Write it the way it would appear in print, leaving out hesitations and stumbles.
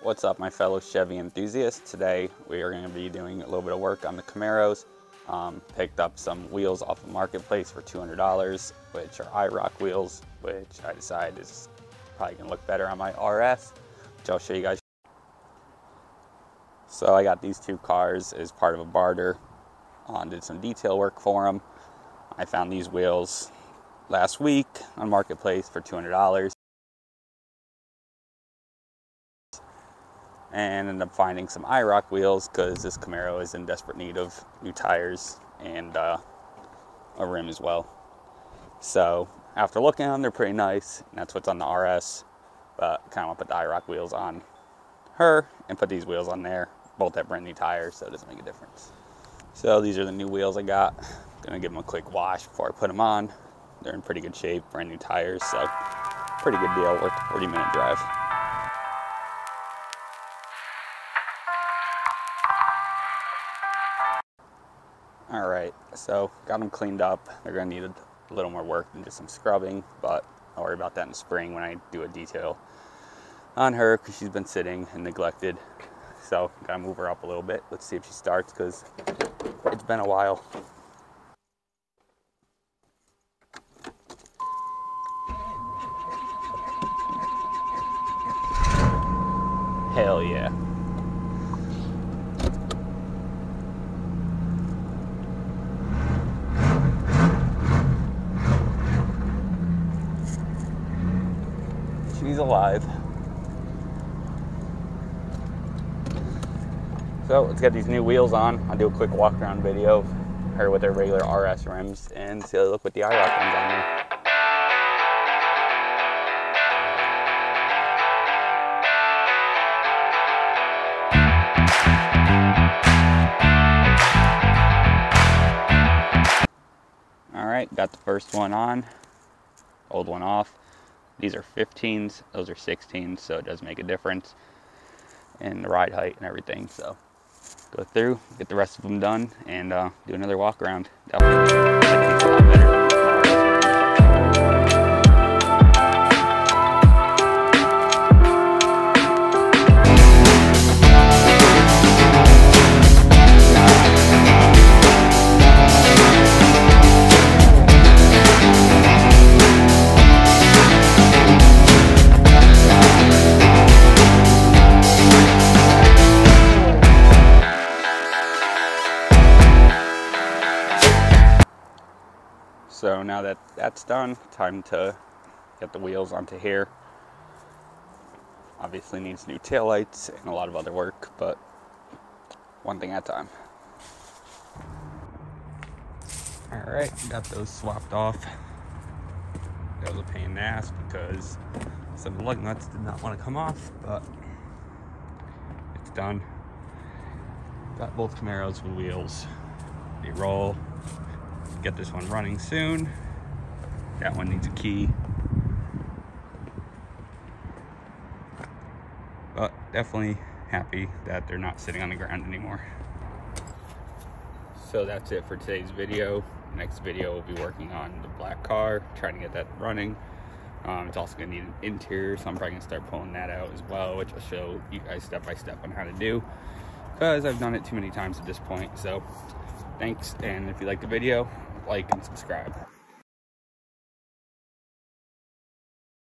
What's up, my fellow Chevy enthusiasts? Today we are going to be doing a little bit of work on the Camaros. Picked up some wheels off of Marketplace for $200, which are IROC wheels, which I decided is probably going to look better on my RS, which I'll show you guys. So I got these two cars as part of a barter. Did some detail work for them. I found these wheels last week on Marketplace for $200. And ended up finding some IROC wheels because this Camaro is in desperate need of new tires and a rim as well. So after looking at them, they're pretty nice, and that's what's on the RS. But kind of want to put the IROC wheels on her and put these wheels on there. Both have brand new tires, so it doesn't make a difference. So these are the new wheels I got. Gonna give them a quick wash before I put them on. They're in pretty good shape, brand new tires, so pretty good deal. Worth a 40-minute drive. All right, so got them cleaned up. They're gonna need a little more work than just some scrubbing, but I'll worry about that in the spring when I do a detail on her because she's been sitting and neglected. So gotta move her up a little bit. Let's see if she starts because it's been a while. Hell yeah. She's alive. So let's get these new wheels on. I'll do a quick walk around video of her with her regular RS rims and see how they look with the IROC rims on there. All right, got the first one on, old one off. These are 15s, those are 16s, so it does make a difference in the ride height and everything. So go through, get the rest of them done, and do another walk around. Definitely a lot better. So now that that's done, time to get the wheels onto here. Obviously needs new taillights and a lot of other work, but one thing at a time. All right, got those swapped off. That was a pain in the ass because some of the lug nuts did not want to come off, but it's done. Got both Camaros with wheels. They roll. Get this one running soon. That one needs a key. But definitely happy that they're not sitting on the ground anymore. So that's it for today's video. Next video we'll be working on the black car, trying to get that running. It's also gonna need an interior, so I'm probably gonna start pulling that out as well, which I'll show you guys step by step on how to do, because I've done it too many times at this point. So thanks, and if you like the video, like and subscribe.